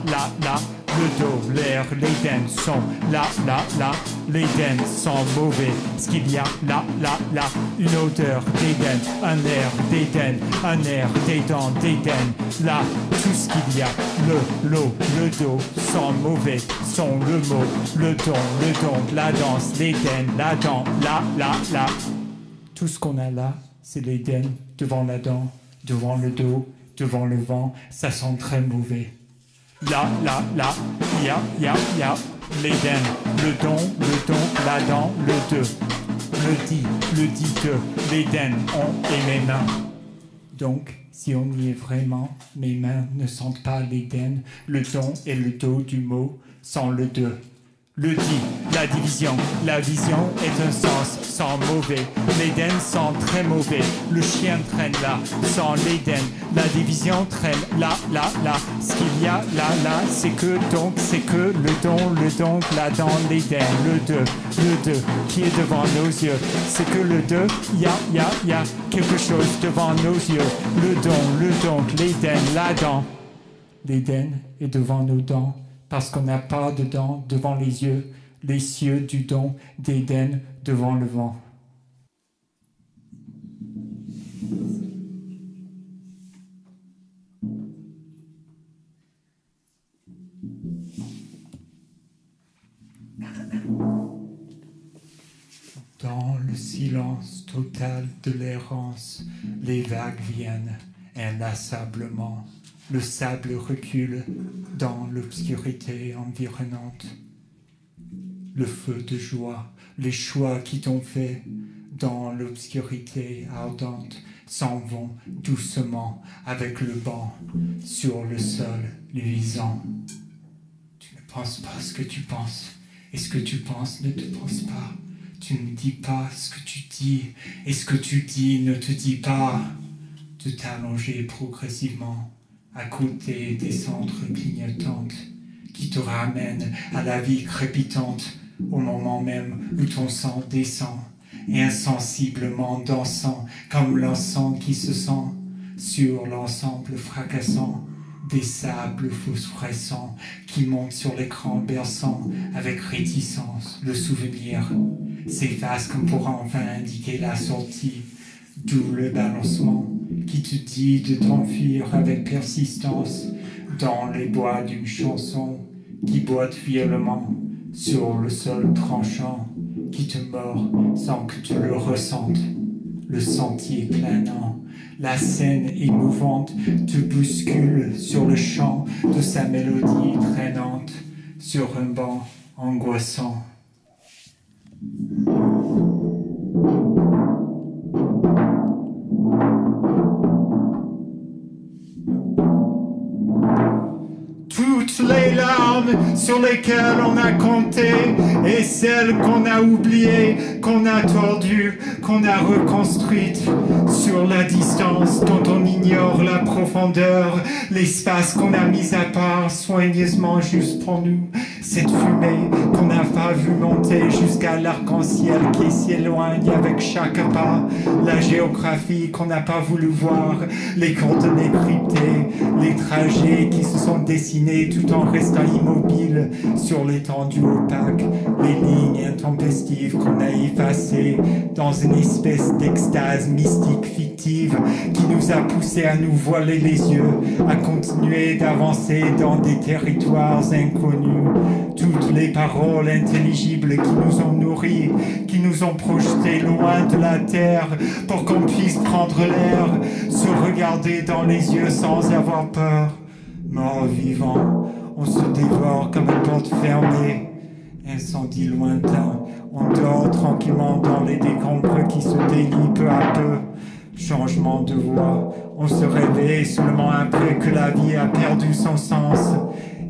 là, le do, l'air, l'Éden sont là, l'Éden sont mauvais. Ce qu'il y a là, une odeur d'Éden, un air d'Éden, un air d'Éden. Là, tout ce qu'il y a, l'eau, le do sont mauvais, sont le mot, le don, la danse, l'Éden, la dent, là. Tout ce qu'on a là, c'est l'Éden devant la dent, devant le dos, devant le vent, ça sent très mauvais. Là, ya, l'Éden, le don, la dent, le deux, le dit de, l'Éden, on et mes mains. Donc, si on y est vraiment, mes mains ne sentent pas l'Éden, le don et le do du mot sans le deux. Le dit, la division, la vision est un sens sans mauvais. L'Éden sent très mauvais. Le chien traîne là, sans l'Éden. La division traîne là. Ce qu'il y a là, c'est que le don, la dent, l'Éden. Le deux, qui est devant nos yeux. C'est que le deux, y a quelque chose devant nos yeux. Le don, l'Éden, la dent. L'Éden est devant nos dents. Parce qu'on n'a pas de dents devant les cieux du don d'Éden devant le vent. Dans le silence total de l'errance, les vagues viennent inlassablement. Le sable recule dans l'obscurité environnante. Le feu de joie, les choix qui t'ont fait dans l'obscurité ardente s'en vont doucement avec le banc sur le sol luisant. Tu ne penses pas ce que tu penses, et ce que tu penses ne te pense pas. Tu ne dis pas ce que tu dis, et ce que tu dis ne te dit pas. De t'allonger progressivement à côté des centres clignotantes qui te ramènent à la vie crépitante au moment même où ton sang descend et insensiblement dansant comme l'encens qui se sent sur l'ensemble fracassant des sables phosphorescents qui montent sur l'écran berçant avec réticence. Le souvenir s'efface comme pour enfin indiquer la sortie, d'où le balancement qui te dit de t'enfuir avec persistance dans les bois d'une chanson qui boite violemment sur le sol tranchant, qui te mord sans que tu le ressentes. Le sentier planant, la scène émouvante te bouscule sur le champ de sa mélodie traînante sur un banc angoissant. Toutes les larmes sur lesquelles on a compté et celles qu'on a oubliées, qu'on a tordues, qu'on a reconstruites sur la distance dont on ignore la profondeur, l'espace qu'on a mis à part soigneusement juste pour nous, cette fumée qu'on n'a pas vu monter jusqu'à l'arc-en-ciel qui s'éloigne avec chaque pas, la géographie qu'on n'a pas voulu voir, les coordonnées cryptées, les trajets qui se sont dessinés tout en restant immobiles sur l'étendue opaque, les lignes intempestives qu'on a effacées dans une espèce d'extase mystique fictive qui nous a poussés à nous voiler les yeux, à continuer d'avancer dans des territoires inconnus. Toutes les paroles intelligibles qui nous ont nourris, qui nous ont projetés loin de la terre pour qu'on puisse prendre l'air, se regarder dans les yeux sans avoir peur. Mort vivant, on se dévore comme une porte fermée. Incendie lointain, on dort tranquillement dans les décombres qui se délient peu à peu. Changement de voix, on se réveille seulement après que la vie a perdu son sens.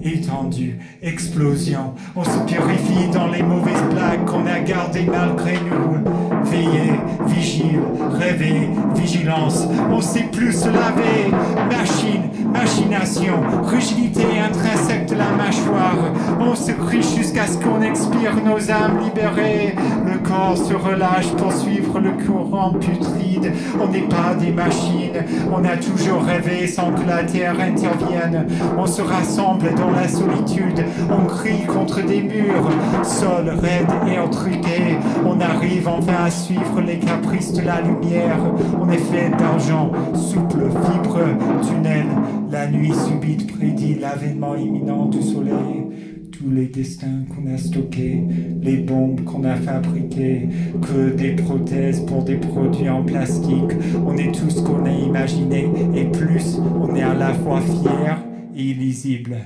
étendu, explosion. On se purifie dans les mauvaises blagues qu'on a gardées malgré nous. Veiller, vigile, rêver, vigilance. On sait plus se laver. Machine, machination, rigidité intrinsèque de la mâchoire. On se crie jusqu'à ce qu'on expire nos âmes libérées. Le corps se relâche pour suivre le courant putride. On n'est pas des machines. On a toujours rêvé sans que la terre intervienne. On se rassemble dans la solitude. On crie contre des murs. Sol raide et entruqué. On arrive enfin à suivre les caprices de la lumière. On est fait d'argent, souple, fibre, tunnel. La nuit subite prédit l'avènement imminent du soleil. Tous les destins qu'on a stockés, les bombes qu'on a fabriquées, que des prothèses pour des produits en plastique. On est tout ce qu'on a imaginé et plus, on est à la fois fier et illisible.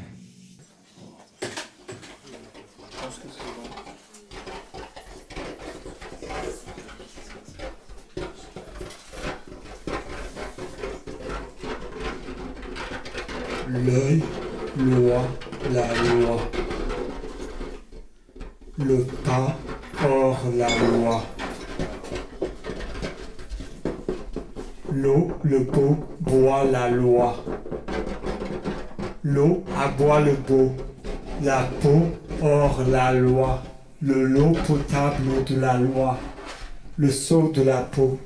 L'œil, loi, la loi. Le pas hors la loi. L'eau, le beau, boit la loi. L'eau aboie le beau. La peau hors la loi. Le lot potable de la loi. Le seau de la peau.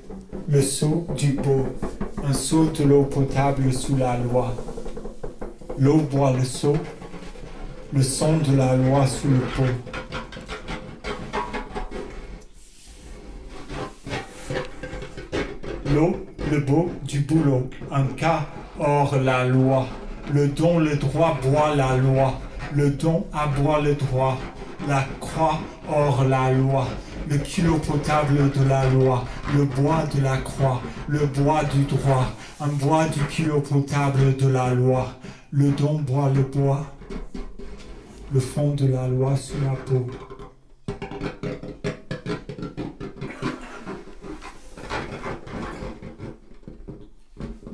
Le seau du beau. Un seau de l'eau potable sous la loi. L'eau boit le seau. Le son de la loi sous le pot. L'eau, le beau, du boulot, un cas hors la loi. Le don, le droit boit la loi. Le don aboie le droit. La croix hors la loi. Le kilo potable de la loi. Le bois de la croix. Le bois du droit. Un bois du kilo potable de la loi. Le don boit le bois. Le fond de la loi sous la peau.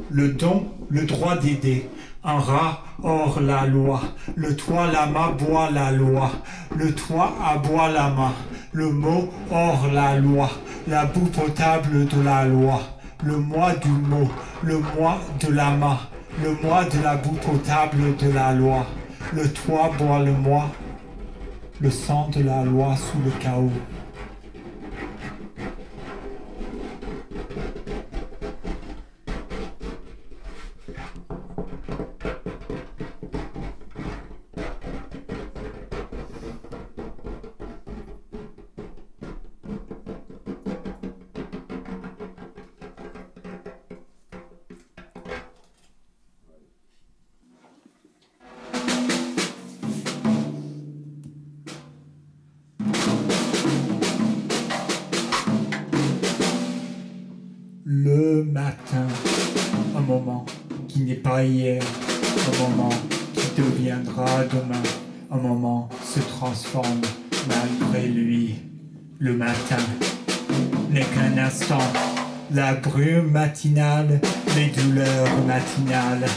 Le don, le droit d'aider, un rat hors la loi. Le toit, la main boit la loi. Le toit aboie la main. Le mot hors la loi. La boue potable de la loi. Le moi du mot. Le moi de la main. Le moi de la boue potable de la loi. Le toit boit le moi. Le sang de la loi sous le chaos. Le matin, un moment qui n'est pas hier, un moment qui deviendra demain, un moment se transforme malgré lui. Le matin n'est qu'un instant, la brume matinale, les douleurs matinales,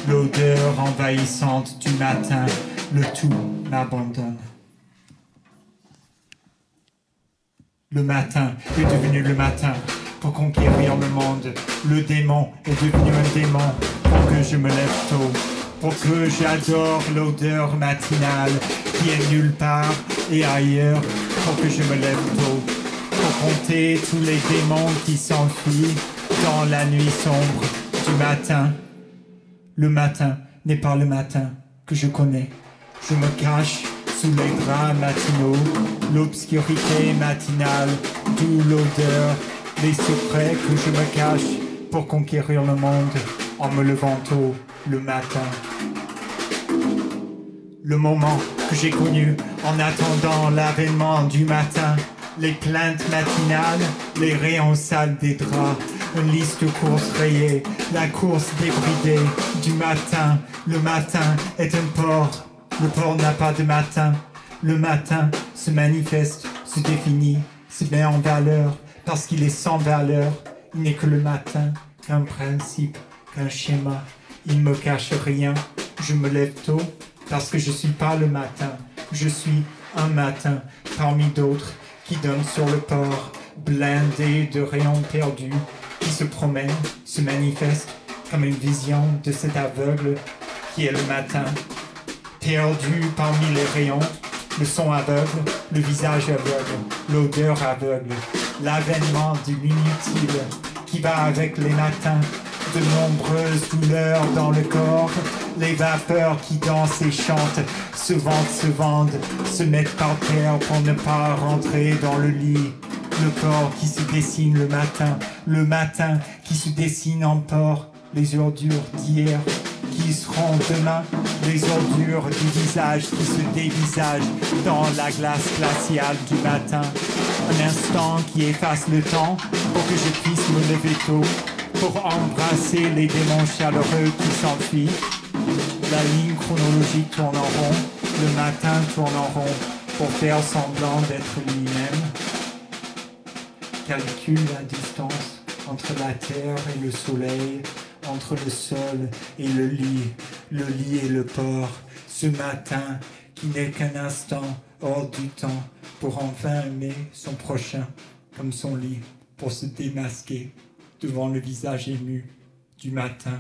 l'odeur envahissante du matin, le tout m'abandonne. Le matin est devenu le matin. Pour conquérir le monde, le démon est devenu un démon. Pour que je me lève tôt, pour que j'adore l'odeur matinale qui est nulle part et ailleurs. Pour que je me lève tôt, pour compter tous les démons qui s'enfuient dans la nuit sombre du matin. Le matin n'est pas le matin que je connais. Je me cache sous les draps matinaux, l'obscurité matinale, d'où l'odeur. Les secrets que je me cache pour conquérir le monde en me levant tôt le matin. Le moment que j'ai connu en attendant l'avènement du matin. Les plaintes matinales, les rayons sales des draps. Une liste de courses rayées, la course débridée du matin. Le matin est un port, le port n'a pas de matin. Le matin se manifeste, se définit, se met en valeur. Parce qu'il est sans valeur, il n'est que le matin, qu'un principe, qu'un schéma. Il ne me cache rien, je me lève tôt, Parce que je suis pas le matin, je suis un matin parmi d'autres qui donne sur le port, blindé de rayons perdus, qui se promène, se manifeste comme une vision de cet aveugle qui est le matin, perdu parmi les rayons, le son aveugle, le visage aveugle, l'odeur aveugle, l'avènement de l'inutile qui va avec les matins, de nombreuses douleurs dans le corps, les vapeurs qui dansent et chantent, se vendent, se mettent par terre pour ne pas rentrer dans le lit. Le corps qui se dessine le matin qui se dessine en port, les ordures d'hier qui seront demain, les ordures du visage qui se dévisagent dans la glace glaciale du matin. Un instant qui efface le temps pour que je puisse me lever tôt, pour embrasser les démons chaleureux qui s'enfuient. La ligne chronologique tourne en rond, le matin tourne en rond pour faire semblant d'être lui-même. Calcule la distance entre la terre et le soleil, entre le sol et le lit et le port, ce matin qui n'est qu'un instant hors du temps pour enfin aimer son prochain comme son lit, pour se démasquer devant le visage ému du matin.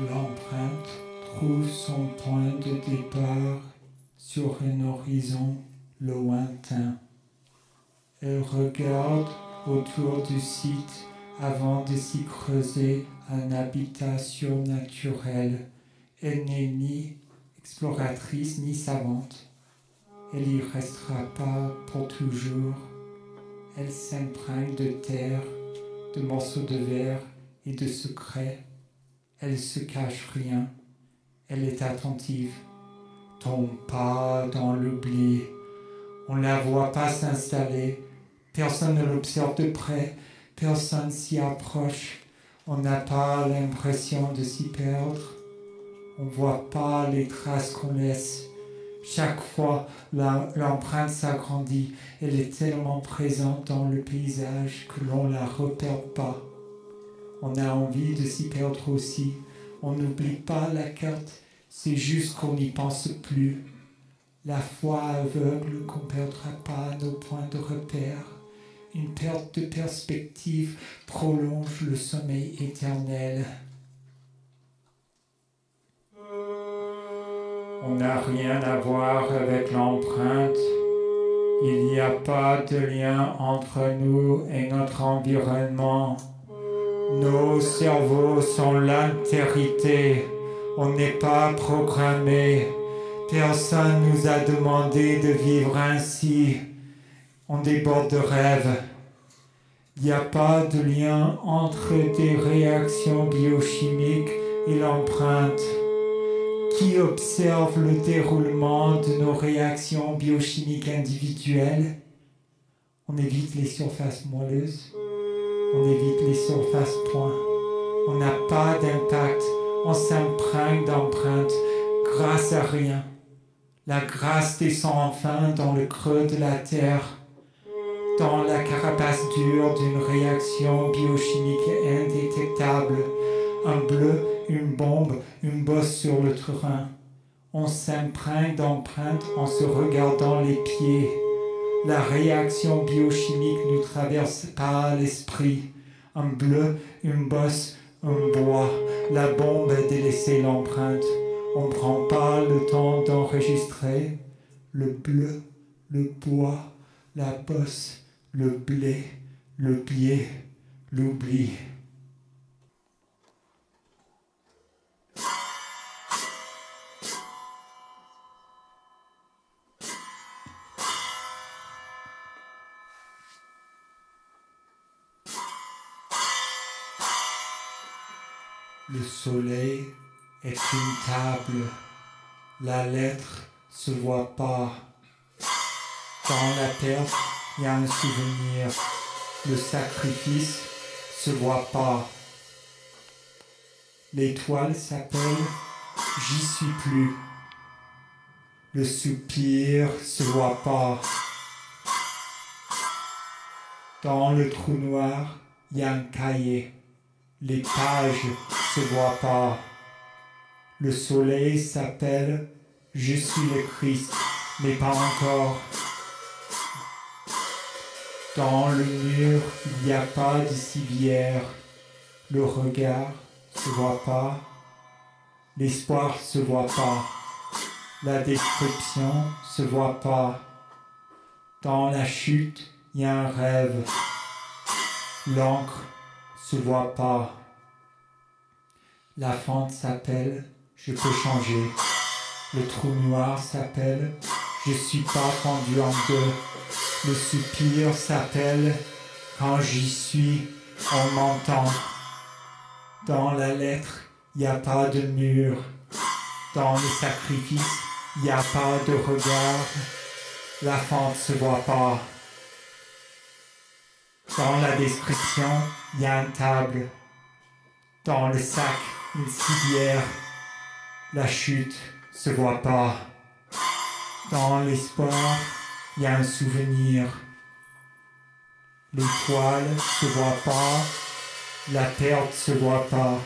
L'empreinte trouve son point de départ sur un horizon lointain. Elle regarde autour du site avant de s'y creuser une habitation naturelle. Elle n'est ni exploratrice ni savante. Elle y restera pas pour toujours. Elle s'imprègne de terre, de morceaux de verre et de secrets. Elle se cache rien, elle est attentive, tombe pas dans l'oubli. On ne la voit pas s'installer, personne ne l'observe de près, personne s'y approche. On n'a pas l'impression de s'y perdre, on ne voit pas les traces qu'on laisse. Chaque fois, l'empreinte s'agrandit, elle est tellement présente dans le paysage que l'on ne la repère pas. On a envie de s'y perdre aussi. On n'oublie pas la carte, c'est juste qu'on n'y pense plus. La foi aveugle qu'on ne perdra pas nos points de repère. Une perte de perspective prolonge le sommeil éternel. On n'a rien à voir avec l'empreinte. Il n'y a pas de lien entre nous et notre environnement. Nos cerveaux sont l'altérité, on n'est pas programmé, personne nous a demandé de vivre ainsi, on déborde de rêves. Il n'y a pas de lien entre des réactions biochimiques et l'empreinte. Qui observe le déroulement de nos réactions biochimiques individuelles? On évite les surfaces moelleuses. On évite les surfaces points. On n'a pas d'impact. On s'imprègne d'empreintes grâce à rien. La grâce descend enfin dans le creux de la terre, dans la carapace dure d'une réaction biochimique indétectable. Un bleu, une bombe, une bosse sur le terrain. On s'imprègne d'empreintes en se regardant les pieds. La réaction biochimique ne traverse pas l'esprit. Un bleu, une bosse, un bois. La bombe a délaissé l'empreinte. On ne prend pas le temps d'enregistrer. Le bleu, le bois, la bosse, le blé, le pied, l'oubli. Le soleil est une table. La lettre se voit pas. Dans la perte, il y a un souvenir. Le sacrifice se voit pas. L'étoile s'appelle J'y suis plus. Le soupir se voit pas. Dans le trou noir, il y a un cahier. Les pages se voient pas. Le soleil s'appelle « Je suis le Christ », mais pas encore. Dans le mur, il n'y a pas de civière. Le regard se voit pas. L'espoir se voit pas. La description se voit pas. Dans la chute, il y a un rêve. L'encre se voit pas. La fente s'appelle « Je peux changer ». Le trou noir s'appelle « Je suis pas fendu en deux ». Le soupir s'appelle « Quand j'y suis, on m'entend ». Dans la lettre, il n'y a pas de mur. Dans le sacrifice, il n'y a pas de regard. La fente se voit pas. Dans la description, il y a une table. Dans le sac, une civière. La chute se voit pas. Dans l'espoir, il y a un souvenir. L'étoile se voit pas. La perte se voit pas.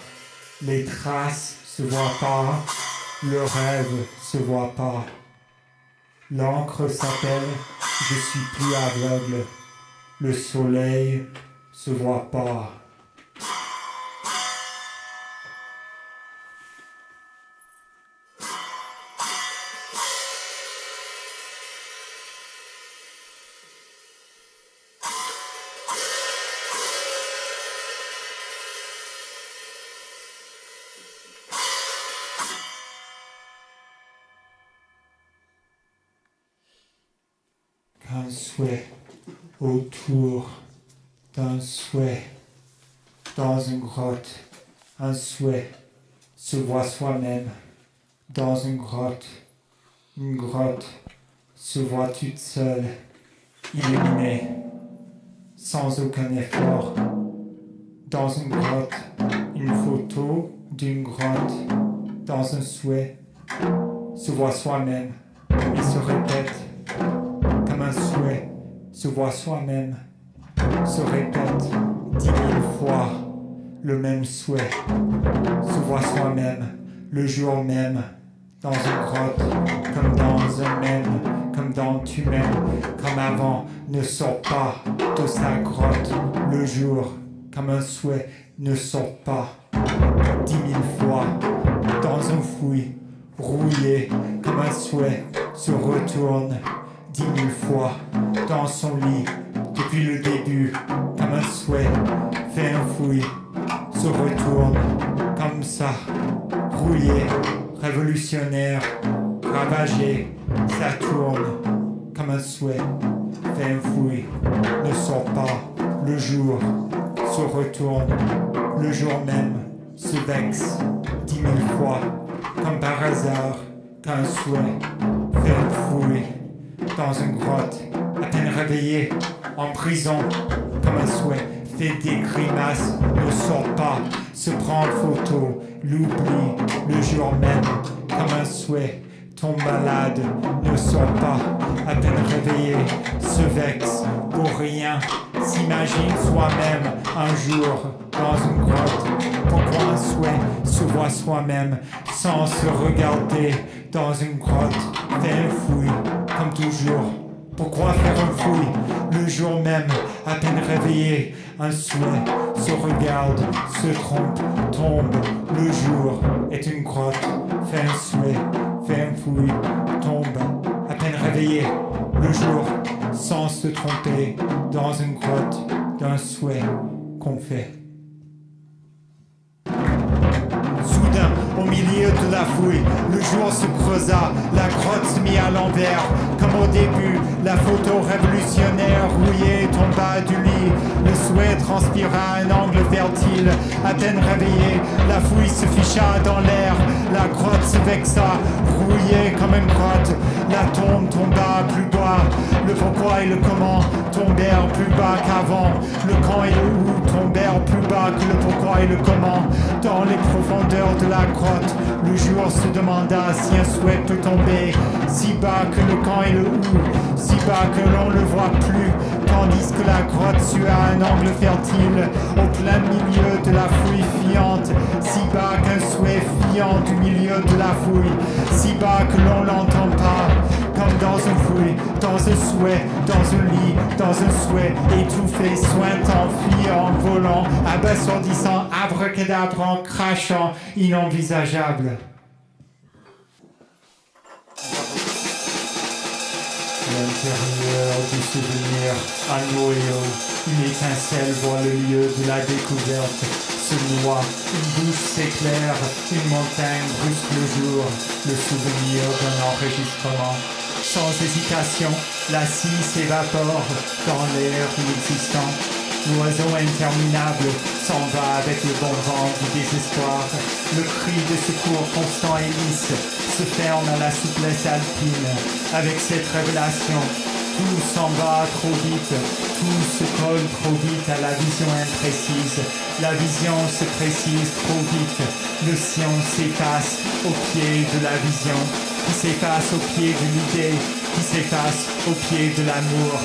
Les traces se voient pas. Le rêve se voit pas. L'encre s'appelle « Je suis plus aveugle ». Le soleil se voit pas. Un souhait autour d'un souhait dans une grotte. Un souhait se voit soi-même dans une grotte. Une grotte se voit toute seule, illuminée, sans aucun effort. Dans une grotte, une photo d'une grotte. Dans un souhait, se voit soi-même et se répète. Comme un souhait se voit soi-même, se répète 10 000 fois. Le même souhait se voit soi-même, le jour même, dans une grotte, comme dans un même, comme dans tu m'aimes, comme avant, ne sort pas de sa grotte. Le jour, comme un souhait, ne sort pas 10 000 fois, dans un fouillis, rouillé, comme un souhait, se retourne 10 000 fois dans son lit, depuis le début, comme un souhait, fait un fouillis, se retourne, comme ça, rouillé, révolutionnaire, ravagé, ça tourne, comme un souhait, fait un fouillis, ne sort pas, le jour, se retourne, le jour même, se vexe, 10 000 fois, comme par hasard, qu'un souhait, fait un fouillis, dans une grotte, à peine réveillé, en prison, comme un souhait, fait des grimaces, ne sort pas, se prend en photo, l'oublie, le jour même, comme un souhait, tombe malade, ne sort pas, à peine réveillé, se vexe, pour rien, s'imagine soi-même, un jour, dans une grotte, pourquoi un souhait se voit soi-même, sans se regarder, dans une grotte, fait un fouillis, comme toujours. Pourquoi faire un fouillis le jour même, à peine réveillé, un souhait se regarde, se trompe, tombe, le jour est une grotte, fait un souhait, fait un fouillis, tombe, à peine réveillé, le jour, sans se tromper, dans une grotte, d'un souhait qu'on fait. Soudain, au milieu de la fouille, le jour se creusa, la grotte se mit à l'envers. Comme au début, la photo révolutionnaire rouillée tomba du lit. Le souhait transpira un angle fertile. À peine réveillé, la fouille se ficha dans l'air. La grotte se vexa, rouillée comme une grotte. La tombe tomba plus bas. Le Le pourquoi et le comment tombèrent plus bas qu'avant. Le quand et le où tombèrent plus bas que le pourquoi et le comment. Dans les profondeurs de la grotte, le jour se demanda si un souhait peut tomber si bas que le quand et le où, si bas que l'on ne le voit plus, tandis que la grotte sue à un angle fertile, au plein milieu de la fouille fiante, si bas qu'un souhait fiant du milieu de la fouille, si bas que l'on l'entend pas, comme dans une fouille, dans un souhait, dans un lit, dans un souhait, étouffé, sointant, fuyant, volant, abasourdissant, abracadabrant, crachant, inenvisageable. L'intérieur du souvenir, à noyau, une étincelle voit le lieu de la découverte, se noie, une bouche s'éclaire, une montagne brusque le jour, le souvenir d'un enregistrement. Sans hésitation, la scie s'évapore dans l'air inexistant. L'oiseau interminable s'en va avec le bon vent du désespoir. Le cri de secours constant et lisse se ferme à la souplesse alpine. Avec cette révélation, tout s'en va trop vite, tout se colle trop vite à la vision imprécise. La vision se précise trop vite. Le sien s'efface au pied de la vision, qui s'efface au pied de l'idée, qui s'efface au pied de l'amour.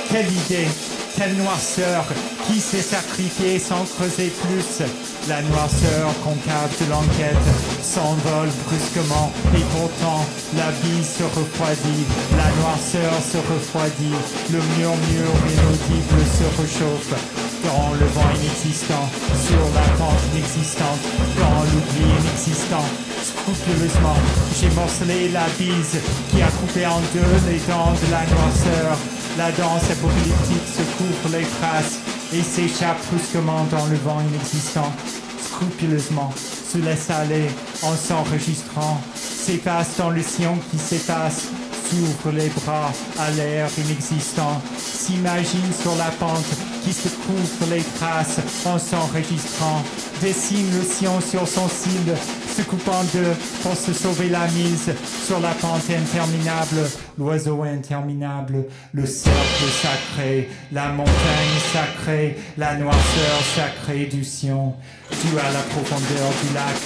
Quelle idée! Quelle noirceur, qui s'est sacrifié sans creuser plus. La noirceur concave de l'enquête s'envole brusquement et pourtant la vie se refroidit. La noirceur se refroidit, le murmure inaudible se réchauffe. Dans le vent inexistant, sur la pente inexistante, dans l'oubli inexistant. Scrupuleusement, j'ai morcelé la bise qui a coupé en deux les dents de la noirceur. La danse apocalyptique se couvre les traces et s'échappe brusquement dans le vent inexistant. Scrupuleusement, se laisse aller en s'enregistrant, s'efface dans le sillon qui s'efface, s'ouvre les bras à l'air inexistant, s'imagine sur la pente qui se couvre les traces en s'enregistrant, dessine le sillon sur son cil, se coupe en deux pour se sauver la mise sur la pente interminable, l'oiseau interminable, le cercle sacré, la montagne sacrée, la noirceur sacrée du sillon, dû à la profondeur du lac,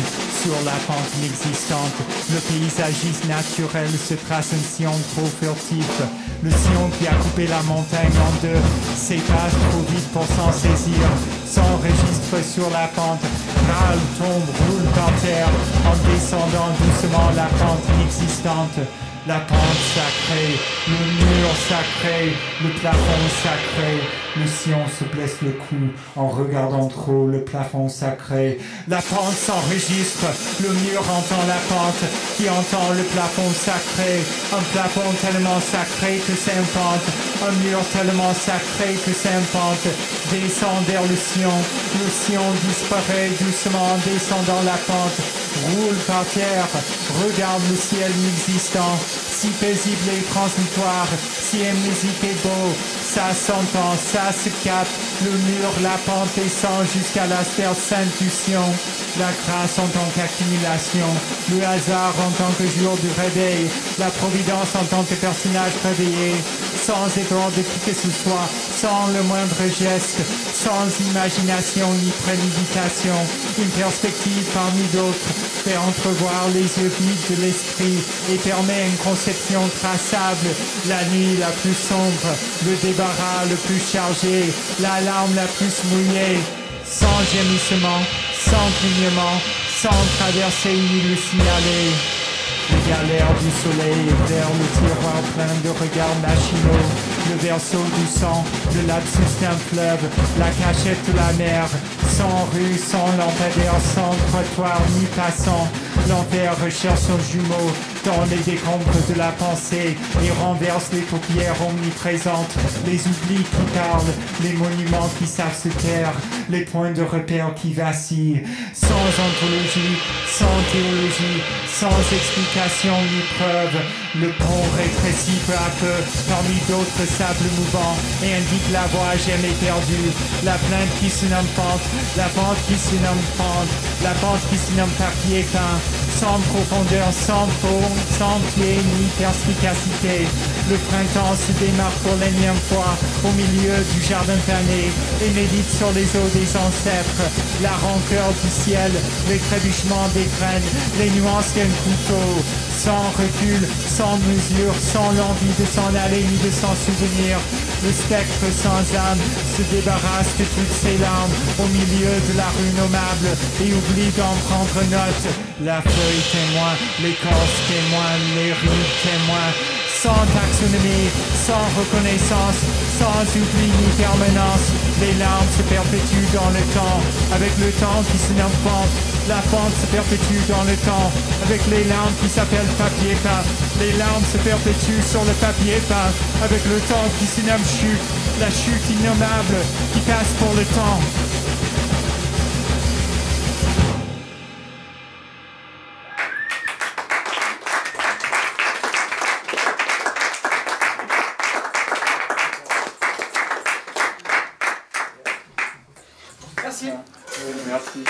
sur la pente inexistante, le paysagiste naturel se trace un sillon trop furtif, le sillon qui a coupé la montagne en deux s'efface trop vite pour s'en saisir, s'enregistre sur la pente, râle, tombe, roule par terre, en descendant doucement la pente inexistante. La pente sacrée, le mur sacré, le plafond sacré. Le sillon se blesse le cou en regardant trop le plafond sacré. La pente s'enregistre, le mur entend la pente qui entend le plafond sacré. Un plafond tellement sacré que s'impente, un mur tellement sacré que s'impente. Descend vers le sillon disparaît doucement en descendant la pente. Roule par terre, regarde le ciel inexistant. Si paisible et transitoire, si musique est beau, ça s'entend, ça se capte, le mur, la pente descend jusqu'à la sphère sainte du sillon, la grâce en tant qu'accumulation, le hasard en tant que jour du réveil, la providence en tant que personnage réveillé, sans effort de qui que ce soit, sans le moindre geste, sans imagination ni préméditation, une perspective parmi d'autres, fait entrevoir les yeux vides de l'esprit et permet une conception traçable, la nuit la plus sombre, le débarras le plus chargé, la larme la plus mouillée, sans gémissement, sans clignement, sans traverser ni le signaler. Les galères du soleil vers le tiroir plein de regards machinaux, le verso du sang, le lapsus d'un fleuve, la cachette de la mer, sans rue, sans lampadaire, sans trottoir ni passant. L'enfer recherche son jumeau dans les décombres de la pensée et renverse les paupières omniprésentes, les oublis qui parlent, les monuments qui savent se taire, les points de repère qui vacillent, sans ontologie, sans théologie, sans explication ni preuve. Le pont rétrécit peu à peu parmi d'autres sables mouvants et indique la voie jamais perdue. La plainte qui se nomme pente, la pente qui se nomme pente, la pente qui se nomme tapis éteint, sans profondeur, sans fond, sans pied ni perspicacité. Le printemps se démarre pour l'énième fois au milieu du jardin fané et médite sur les eaux des ancêtres. La rancœur du ciel, les trébuchements des graines, les nuances d'un couteau. Sans recul, sans mesure, sans l'envie de s'en aller ni de s'en souvenir. Le spectre sans âme se débarrasse de toutes ses larmes au milieu de la rue nommable et oublie d'en prendre note. La feuille témoin, l'écorce témoin, les rues témoins. Sans taxonomie, sans reconnaissance, sans oubli ni permanence, les larmes se perpétuent dans le temps, avec le temps qui se nomme pente. La pente se perpétue dans le temps, avec les larmes qui s'appellent papier peint. Les larmes se perpétuent sur le papier peint, avec le temps qui se nomme chute, la chute innommable qui passe pour le temps. Merci. Merci.